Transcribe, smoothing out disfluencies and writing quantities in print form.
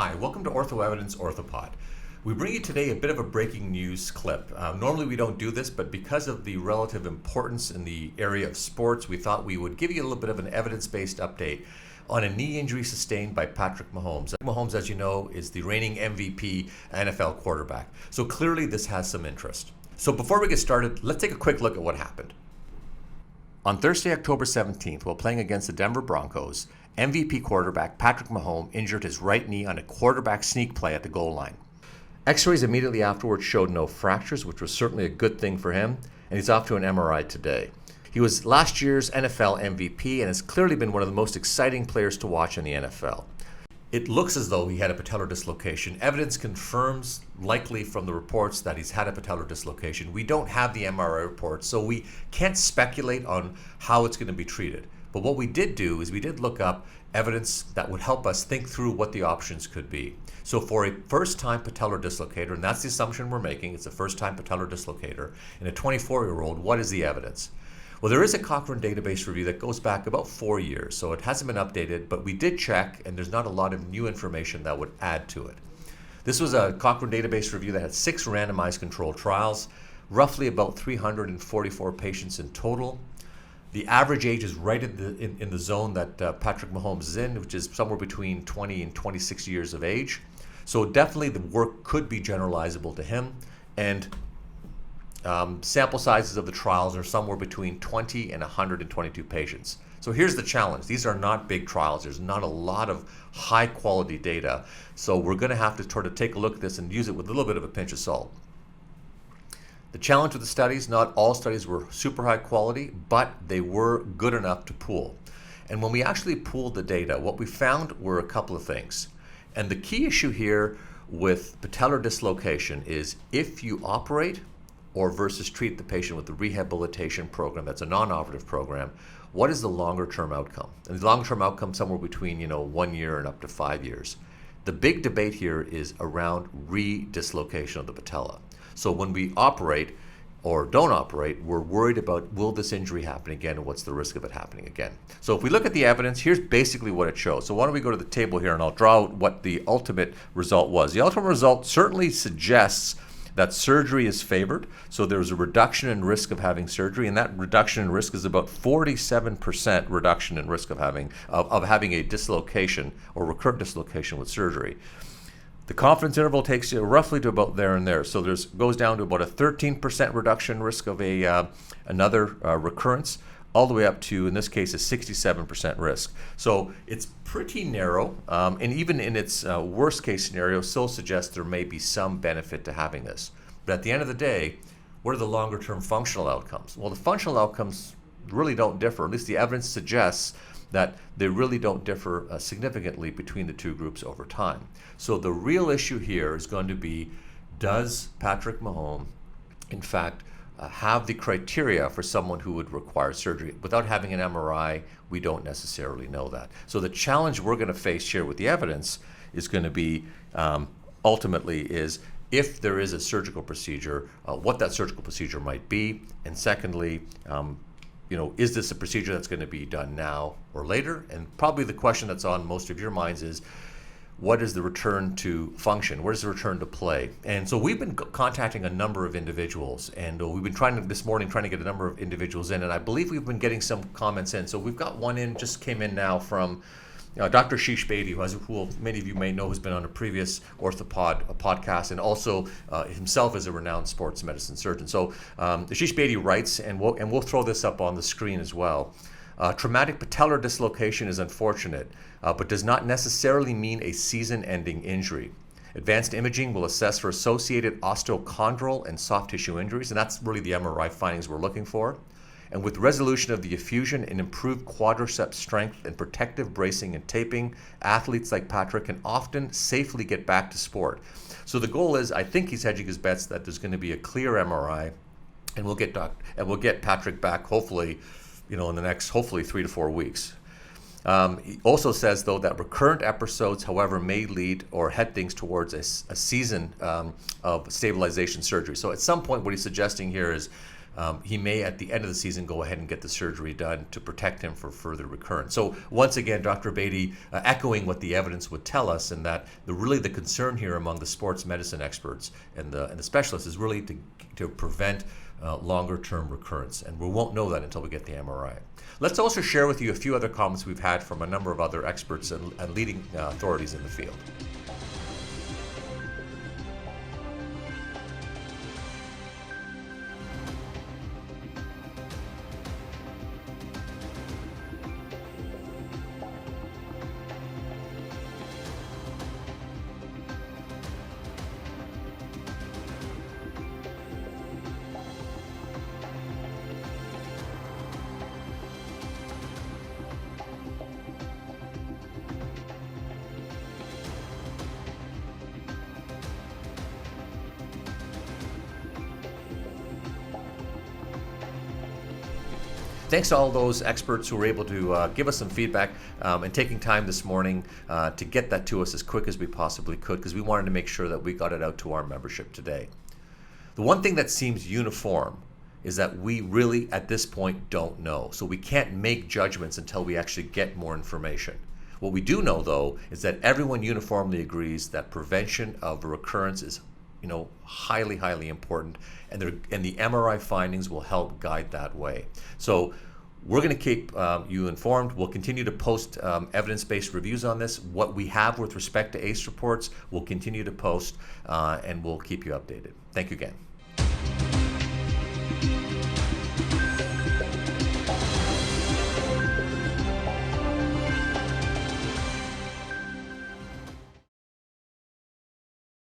Hi, welcome to Ortho Evidence Orthopod. We bring you today a bit of a breaking news clip. Normally we don't do this, but because of the relative importance in the area of sports, we thought we would give you a little bit of an evidence-based update on a knee injury sustained by Patrick Mahomes. Mahomes, as you know, is the reigning MVP NFL quarterback. So clearly this has some interest. So before we get started, let's take a quick look at what happened. On Thursday, October 17th, while playing against the Denver Broncos, MVP quarterback Patrick Mahomes injured his right knee on a quarterback sneak play at the goal line. X-rays immediately afterwards showed no fractures, which was certainly a good thing for him, and he's off to an MRI today. He was last year's NFL MVP and has clearly been one of the most exciting players to watch in the NFL. It looks as though he had a patellar dislocation. Evidence confirms, likely from the reports, that he's had a patellar dislocation. We don't have the MRI report, so we can't speculate on how it's going to be treated. But what we did do is we did look up evidence that would help us think through what the options could be. So for a first-time patellar dislocator, and that's the assumption we're making, it's a first-time patellar dislocator, in a 24-year-old, what is the evidence? Well, there is a Cochrane database review that goes back about 4 years, so it hasn't been updated, but we did check, and there's not a lot of new information that would add to it. This was a Cochrane database review that had 6 randomized controlled trials, roughly about 344 patients in total. The average age is right in the zone that Patrick Mahomes is in, which is somewhere between 20 and 26 years of age. So definitely the work could be generalizable to him. And sample sizes of the trials are somewhere between 20 and 122 patients. So here's the challenge. These are not big trials. There's not a lot of high quality data. So we're going to have to sort of take a look at this and use it with a little bit of a pinch of salt. The challenge with the studies, not all studies were super high quality, but they were good enough to pool. And when we actually pooled the data, what we found were a couple of things. And the key issue here with patellar dislocation is if you operate or versus treat the patient with the rehabilitation program, that's a non-operative program, what is the longer term outcome? And the longer term outcome somewhere between 1 year and up to 5 years. The big debate here is around re-dislocation of the patella. So when we operate or don't operate, we're worried about, will this injury happen again, and what's the risk of it happening again? So if we look at the evidence, here's basically what it shows. So why don't we go to the table here, and I'll draw out what the ultimate result was. The ultimate result certainly suggests that surgery is favored. So there's a reduction in risk of having surgery, and that reduction in risk is about 47% reduction in risk of having a dislocation or recurrent dislocation with surgery. The confidence interval takes you roughly to about there and there. So goes down to about a 13% reduction risk of another recurrence, all the way up to, in this case, a 67% risk. So it's pretty narrow, and even in its worst case scenario, still suggests there may be some benefit to having this. But at the end of the day, what are the longer term functional outcomes? Well, the functional outcomes really don't differ. At least the evidence suggests that they really don't differ significantly between the two groups over time. So the real issue here is going to be, does Patrick Mahomes, in fact, have the criteria for someone who would require surgery? Without having an MRI, we don't necessarily know that. So the challenge we're going to face here with the evidence is going to be, ultimately, is if there is a surgical procedure, what that surgical procedure might be, and secondly, is this a procedure that's going to be done now or later? And probably the question that's on most of your minds is, what is the return to function? Where's the return to play? And so we've been contacting a number of individuals, and we've been this morning trying to get a number of individuals in, and I believe we've been getting some comments in. So we've got one in, just came in now from Dr. Ashish Bedi, who many of you may know, has been on a previous Orthopod podcast, and also himself is a renowned sports medicine surgeon. So Ashish Bedi writes, and we'll throw this up on the screen as well. Traumatic patellar dislocation is unfortunate, but does not necessarily mean a season-ending injury. Advanced imaging will assess for associated osteochondral and soft tissue injuries, and that's really the MRI findings we're looking for. And with resolution of the effusion and improved quadriceps strength and protective bracing and taping, athletes like Patrick can often safely get back to sport. So the goal is, I think he's hedging his bets that there's going to be a clear MRI, and we'll get Patrick back hopefully, in the next 3 to 4 weeks. He also says, though, that recurrent episodes, however, may lead or head things towards a season of stabilization surgery. So at some point, what he's suggesting here is he may at the end of the season go ahead and get the surgery done to protect him for further recurrence. So once again, Dr. Beatty echoing what the evidence would tell us, and that really the concern here among the sports medicine experts and the specialists is really to prevent longer-term recurrence, and we won't know that until we get the MRI. Let's also share with you a few other comments we've had from a number of other experts and leading authorities in the field. Thanks to all those experts who were able to give us some feedback and taking time this morning to get that to us as quick as we possibly could, because we wanted to make sure that we got it out to our membership today. The one thing that seems uniform is that we really, at this point, don't know. So we can't make judgments until we actually get more information. What we do know, though, is that everyone uniformly agrees that prevention of recurrence is highly, highly important, and the MRI findings will help guide that way. So we're going to keep you informed. We'll continue to post evidence-based reviews on this. What we have with respect to ACE reports, we'll continue to post, and we'll keep you updated. Thank you again.